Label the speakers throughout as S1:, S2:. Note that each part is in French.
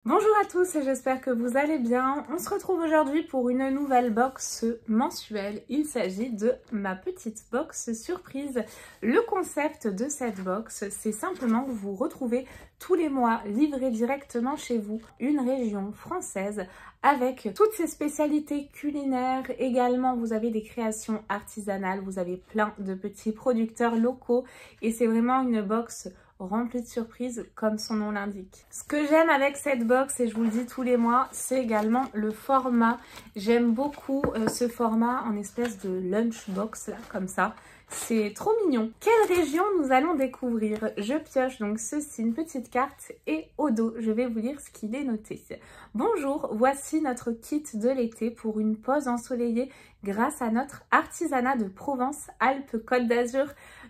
S1: Bonjour à tous et j'espère que vous allez bien. On se retrouve aujourd'hui pour une nouvelle box mensuelle. Il s'agit de ma petite box surprise. Le concept de cette box, c'est simplement que vous retrouvez tous les mois livré directement chez vous une région française avec toutes ses spécialités culinaires. Également, vous avez des créations artisanales, vous avez plein de petits producteurs locaux et c'est vraiment une box remplie de surprises comme son nom l'indique. Ce que j'aime avec cette box, et je vous le dis tous les mois, c'est également le format. J'aime beaucoup ce format en espèce de lunchbox là, comme ça. C'est trop mignon. Quelle région nous allons découvrir? Je pioche donc ceci, une petite carte, et au dos, je vais vous lire ce qu'il est noté. Bonjour, voici notre kit de l'été pour une pause ensoleillée grâce à notre artisanat de Provence-Alpes-Côte d'Azur.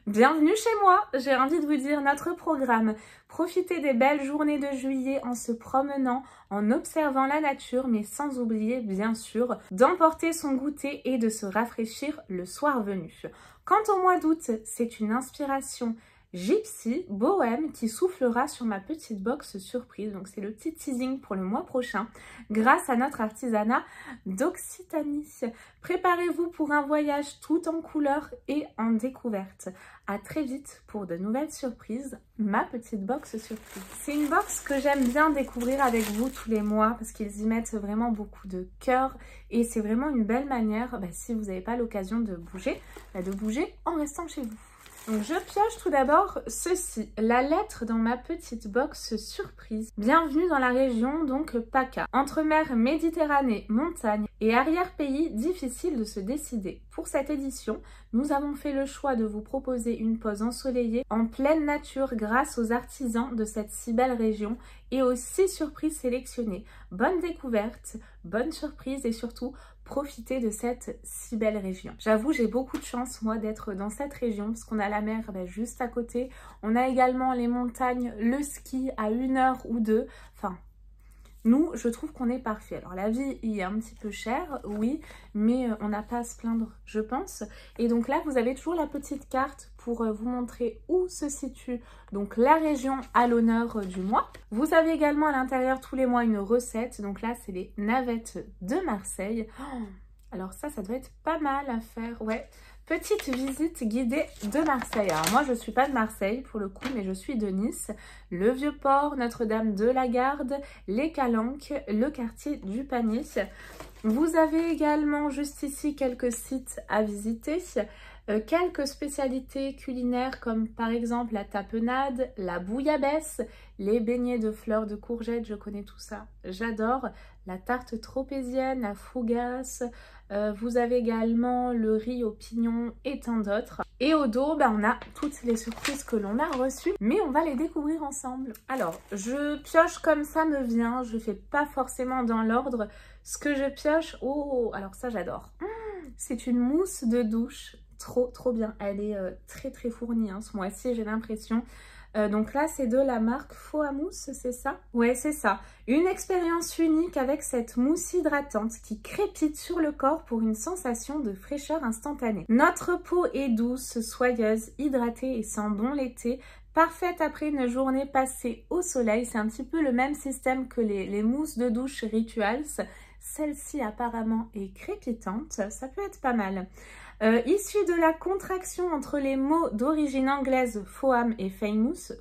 S1: Bienvenue chez moi, j'ai envie de vous dire notre programme. Profitez des belles journées de juillet en se promenant, en observant la nature, mais sans oublier bien sûr d'emporter son goûter et de se rafraîchir le soir venu. Quant au mois d'août, c'est une inspiration gypsy, bohème qui soufflera sur ma petite box surprise. Donc c'est le petit teasing pour le mois prochain grâce à notre artisanat d'Occitanie. Préparez-vous pour un voyage tout en couleurs et en découverte. À très vite pour de nouvelles surprises, ma petite box surprise. C'est une box que j'aime bien découvrir avec vous tous les mois parce qu'ils y mettent vraiment beaucoup de cœur et c'est vraiment une belle manière, si vous n'avez pas l'occasion de bouger en restant chez vous. Donc je pioche tout d'abord ceci, la lettre dans ma petite box surprise. Bienvenue dans la région donc PACA. Entre mer Méditerranée, montagne et arrière-pays, difficile de se décider. Pour cette édition, nous avons fait le choix de vous proposer une pause ensoleillée en pleine nature grâce aux artisans de cette si belle région et aux 6 surprises sélectionnées. Bonne découverte, bonne surprise et surtout profitez de cette si belle région. J'avoue, j'ai beaucoup de chance moi d'être dans cette région parce qu'on a la mer juste à côté. On a également les montagnes, le ski à 1 heure ou 2. Enfin, nous, je trouve qu'on est parfait. Alors la vie y est un petit peu chère, oui, mais on n'a pas à se plaindre, je pense. Et donc là, vous avez toujours la petite carte pour vous montrer où se situe donc la région à l'honneur du mois. Vous avez également à l'intérieur tous les mois une recette. Donc là, c'est les navettes de Marseille. Oh, alors ça doit être pas mal à faire, ouais. Petite visite guidée de Marseille. Alors moi, je ne suis pas de Marseille pour le coup, mais je suis de Nice. Le Vieux-Port, Notre-Dame de la Garde, les Calanques, le quartier du Panier. Vous avez également juste ici quelques sites à visiter. Quelques spécialités culinaires comme par exemple la tapenade, la bouillabaisse, les beignets de fleurs de courgettes, je connais tout ça, j'adore. La tarte tropézienne, la fougasse, vous avez également le riz au pignon et tant d'autres. Et au dos, on a toutes les surprises que l'on a reçues, mais on va les découvrir ensemble. Alors, je pioche comme ça me vient, je ne fais pas forcément dans l'ordre. Ce que je pioche, oh, alors ça j'adore. C'est une mousse de douche. Trop bien, elle est très fournie ce mois-ci, j'ai l'impression. Donc là c'est de la marque Faux à Mousse, c'est ça? Ouais, c'est ça. Une expérience unique avec cette mousse hydratante qui crépite sur le corps pour une sensation de fraîcheur instantanée. Notre peau est douce, soyeuse, hydratée et sent bon l'été. Parfaite après une journée passée au soleil. C'est un petit peu le même système que les mousses de douche Rituals. Celle-ci apparemment est crépitante, ça peut être pas mal. Issue de la contraction entre les mots d'origine anglaise Foam et Famous,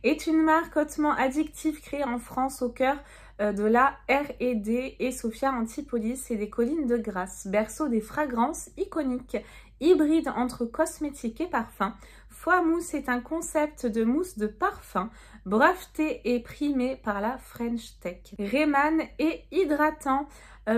S1: est une marque hautement addictive créée en France au cœur de la R&D et Sophia Antipolis et des collines de Grasse, berceau des fragrances iconiques, hybride entre cosmétique et parfum. Famous est un concept de mousse de parfum breveté et primé par la French Tech. Rayman et hydratant.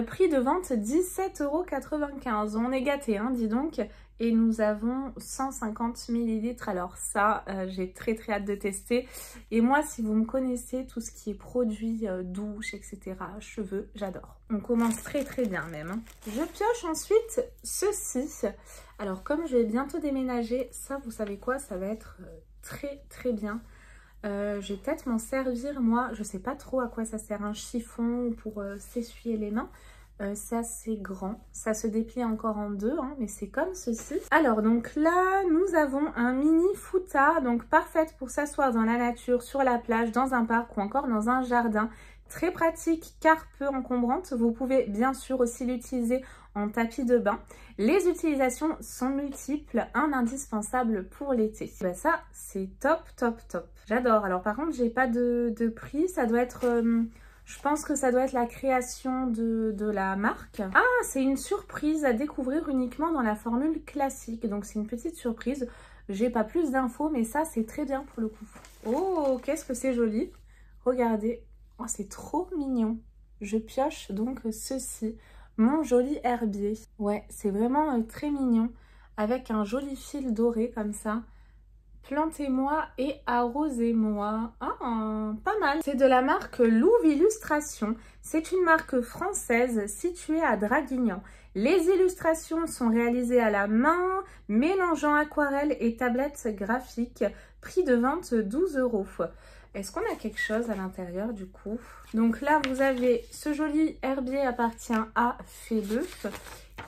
S1: Prix de vente 17,95 €. On est gâtés, hein, dis donc. Et nous avons 150 ml. Alors ça, j'ai très hâte de tester. Et moi, si vous me connaissez, tout ce qui est produits, douche, etc., cheveux, j'adore. On commence très bien même. Hein. Je pioche ensuite ceci. Alors comme je vais bientôt déménager, ça, vous savez quoi, ça va être très bien. Je vais peut-être m'en servir, moi, je sais pas trop à quoi ça sert, un chiffon pour s'essuyer les mains. c'est assez grand, ça se déplie encore en deux, hein, mais c'est comme ceci. Alors donc là, nous avons un mini futa, donc parfaite pour s'asseoir dans la nature, sur la plage, dans un parc ou encore dans un jardin. Très pratique car peu encombrante. Vous pouvez bien sûr aussi l'utiliser en tapis de bain. Les utilisations sont multiples, un indispensable pour l'été. Ben ça, c'est top, top, top. J'adore. Alors par contre, j'ai pas de prix, ça doit être... je pense que ça doit être la création de la marque. Ah, c'est une surprise à découvrir uniquement dans la formule classique. Donc, c'est une petite surprise. J'ai pas plus d'infos, mais ça, c'est très bien pour le coup. Oh, qu'est-ce que c'est joli. Regardez. Oh, c'est trop mignon. Je pioche donc ceci. Mon joli herbier. Ouais, c'est vraiment très mignon. Avec un joli fil doré comme ça. Plantez-moi et arrosez-moi. Ah, pas mal. C'est de la marque Louvre Illustration. C'est une marque française située à Draguignan. Les illustrations sont réalisées à la main, mélangeant aquarelle et tablette graphique. Prix de vente 12 €. Est-ce qu'on a quelque chose à l'intérieur du coup? Donc là, vous avez ce joli herbier appartient à Phébus.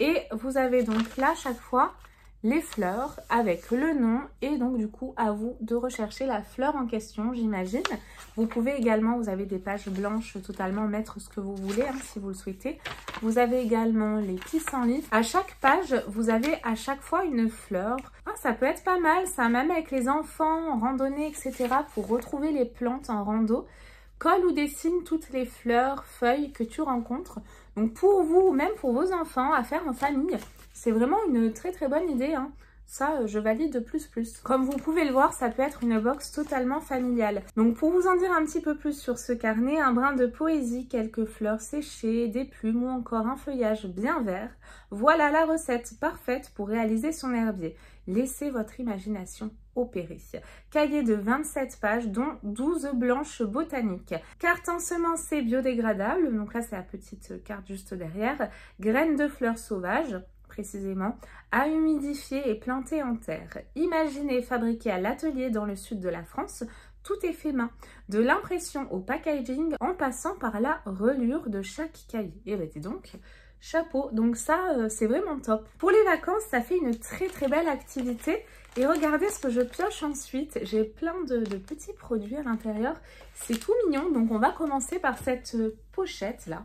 S1: Et vous avez donc là, chaque fois, les fleurs avec le nom et donc du coup à vous de rechercher la fleur en question, j'imagine. Vous pouvez également, vous avez des pages blanches totalement, mettre ce que vous voulez hein, si vous le souhaitez. Vous avez également les pissenlits. À chaque page, vous avez à chaque fois une fleur. Ah, ça peut être pas mal, ça, même avec les enfants en randonnée, etc. pour retrouver les plantes en rando. Colle ou dessine toutes les fleurs, feuilles que tu rencontres. Donc pour vous, ou même pour vos enfants, à faire en famille. C'est vraiment une très très bonne idée, hein. Ça, je valide de plus. Comme vous pouvez le voir, ça peut être une box totalement familiale. Donc pour vous en dire un petit peu plus sur ce carnet, un brin de poésie, quelques fleurs séchées, des plumes ou encore un feuillage bien vert. Voilà la recette parfaite pour réaliser son herbier. Laissez votre imagination opérer. Cahier de 27 pages, dont 12 blanches botaniques. Carte ensemencée biodégradable, donc là c'est la petite carte juste derrière. Graines de fleurs sauvages, précisément, à humidifier et planter en terre. Imaginez fabriquer à l'atelier dans le sud de la France, tout est fait main. De l'impression au packaging en passant par la reliure de chaque cahier. Et bien dis donc, chapeau. Donc ça, c'est vraiment top. Pour les vacances, ça fait une très très belle activité. Et regardez ce que je pioche ensuite. J'ai plein de petits produits à l'intérieur. C'est tout mignon. Donc on va commencer par cette pochette là.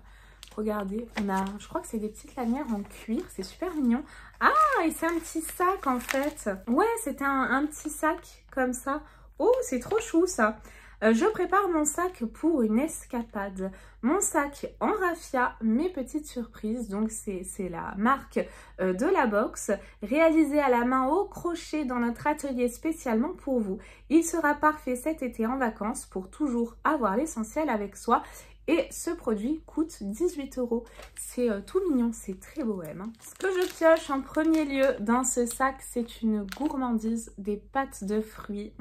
S1: Regardez, on a, je crois que c'est des petites lanières en cuir, c'est super mignon. Ah, et c'est un petit sac en fait. Ouais, c'était un petit sac comme ça. Oh, c'est trop chou ça. Je prépare mon sac pour une escapade. Mon sac en raffia, mes petites surprises. Donc c'est la marque de la box, réalisée à la main au crochet dans notre atelier spécialement pour vous. Il sera parfait cet été en vacances pour toujours avoir l'essentiel avec soi. Et ce produit coûte 18 €. C'est tout mignon, c'est très bohème. Hein. Ce que je pioche en premier lieu dans ce sac, c'est une gourmandise, des pâtes de fruits.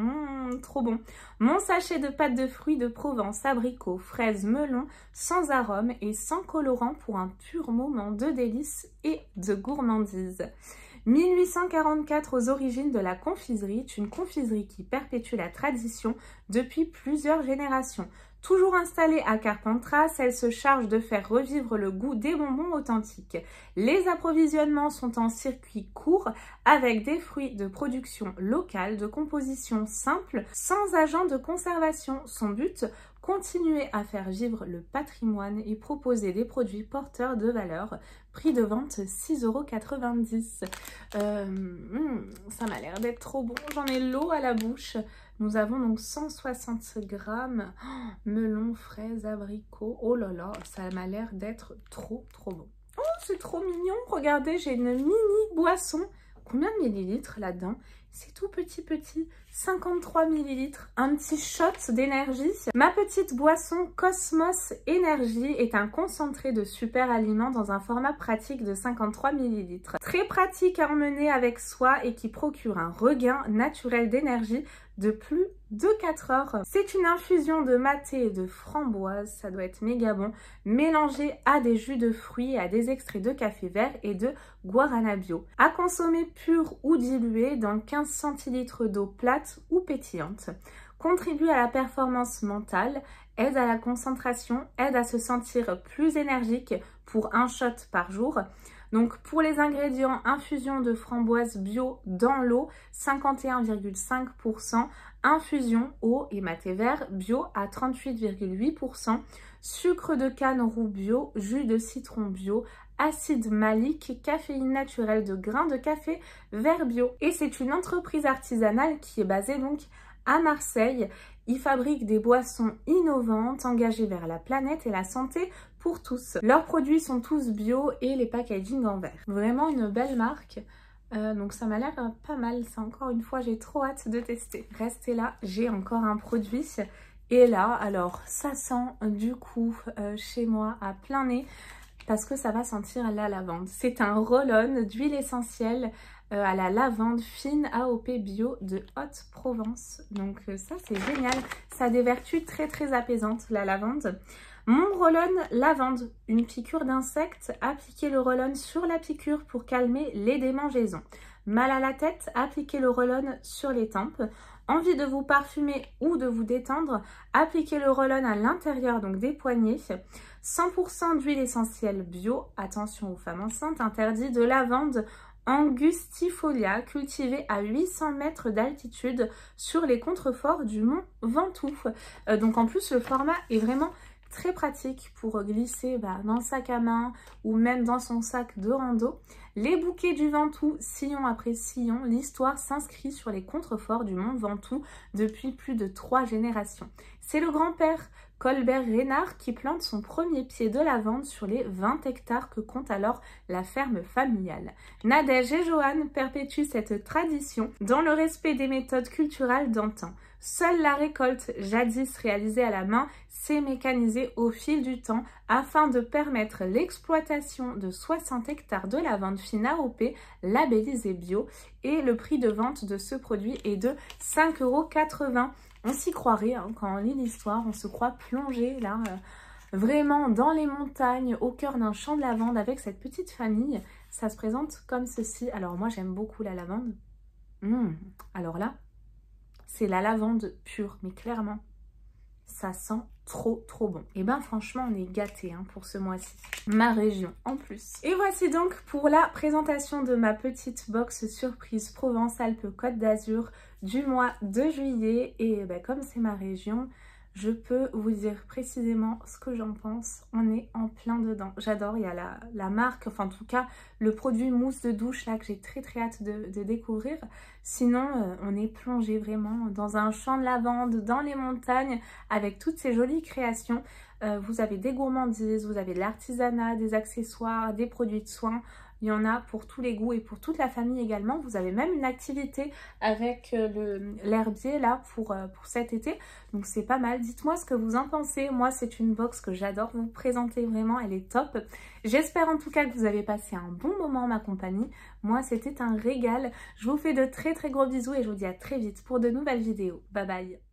S1: Trop bon. Mon sachet de pâtes de fruits de Provence, abricots, fraises, melons, sans arôme et sans colorant pour un pur moment de délice et de gourmandise. 1844 aux origines de la confiserie, une confiserie qui perpétue la tradition depuis plusieurs générations. Toujours installée à Carpentras, elle se charge de faire revivre le goût des bonbons authentiques. Les approvisionnements sont en circuit court avec des fruits de production locale, de composition simple, sans agent de conservation. Son but, continuer à faire vivre le patrimoine et proposer des produits porteurs de valeur. Prix de vente 6,90 €. Ça m'a l'air d'être trop bon, j'en ai l'eau à la bouche. Nous avons donc 160 grammes. Oh, melon, fraises, abricots. Oh là là, ça m'a l'air d'être trop bon. Oh, c'est trop mignon. Regardez, j'ai une mini boisson. Combien de millilitres là-dedans? C'est tout petit. 53 millilitres. Un petit shot d'énergie. Ma petite boisson Cosmos Énergie est un concentré de super aliments dans un format pratique de 53 millilitres. Très pratique à emmener avec soi et qui procure un regain naturel d'énergie de plus de 4 heures. C'est une infusion de maté et de framboise, ça doit être méga bon, mélangé à des jus de fruits et à des extraits de café vert et de guarana bio. À consommer pur ou dilué dans 15 centilitres d'eau plate ou pétillante. Contribue à la performance mentale, aide à la concentration, aide à se sentir plus énergique pour un shot par jour. Donc pour les ingrédients, infusion de framboise bio dans l'eau, 51,5%, infusion eau et maté vert bio à 38,8%, sucre de canne roux bio, jus de citron bio, acide malique, caféine naturelle de grains de café vert bio. Et c'est une entreprise artisanale qui est basée donc à Marseille. Ils fabriquent des boissons innovantes, engagées vers la planète et la santé pour tous. Leurs produits sont tous bio et les packaging en verre. Vraiment une belle marque. Donc ça m'a l'air pas mal. Ça, encore une fois, j'ai trop hâte de tester. Restez là, j'ai encore un produit. Et là, alors ça sent du coup chez moi à plein nez parce que ça va sentir la lavande. C'est un roll-on d'huile essentielle à la lavande fine AOP bio de Haute-Provence. Donc ça c'est génial, ça a des vertus très apaisantes la lavande. Mon roll-on lavande, une piqûre d'insecte, appliquez le roll-on sur la piqûre pour calmer les démangeaisons. Mal à la tête, appliquez le roll-on sur les tempes. Envie de vous parfumer ou de vous détendre, appliquez le roll-on à l'intérieur donc des poignets. 100% d'huile essentielle bio, attention aux femmes enceintes, interdit de lavande angustifolia cultivée à 800 mètres d'altitude sur les contreforts du mont Ventoux. Donc en plus le format est vraiment très pratique pour glisser dans le sac à main ou même dans son sac de rando. Les bouquets du Ventoux, sillon après sillon, l'histoire s'inscrit sur les contreforts du mont Ventoux depuis plus de 3 générations. C'est le grand-père Colbert Reynard qui plante son premier pied de lavande sur les 20 hectares que compte alors la ferme familiale. Nadège et Johan perpétuent cette tradition dans le respect des méthodes culturelles d'antan. Seule la récolte, jadis réalisée à la main, s'est mécanisée au fil du temps afin de permettre l'exploitation de 60 hectares de lavande fine AOP labellisée bio et le prix de vente de ce produit est de 5,80 €. On s'y croirait hein, quand on lit l'histoire, on se croit plongé là, vraiment dans les montagnes, au cœur d'un champ de lavande avec cette petite famille. Ça se présente comme ceci. Alors moi j'aime beaucoup la lavande. Alors là, c'est la lavande pure, mais clairement, ça sent trop bon. Et ben franchement, on est gâtés hein, pour ce mois-ci. Ma région en plus. Et voici donc pour la présentation de ma petite box surprise Provence-Alpes-Côte d'Azur du mois de juillet. Et ben, comme c'est ma région, je peux vous dire précisément ce que j'en pense. On est en plein dedans. J'adore, il y a la marque, enfin en tout cas le produit mousse de douche là que j'ai très hâte de découvrir. Sinon, on est plongé vraiment dans un champ de lavande, dans les montagnes, avec toutes ces jolies créations. Vous avez des gourmandises, vous avez de l'artisanat, des accessoires, des produits de soins. Il y en a pour tous les goûts et pour toute la famille également. Vous avez même une activité avec l'herbier là pour cet été. Donc c'est pas mal. Dites-moi ce que vous en pensez. Moi c'est une box que j'adore vous présenter vraiment. Elle est top. J'espère en tout cas que vous avez passé un bon moment en ma compagnie. Moi c'était un régal. Je vous fais de très gros bisous et je vous dis à très vite pour de nouvelles vidéos. Bye bye.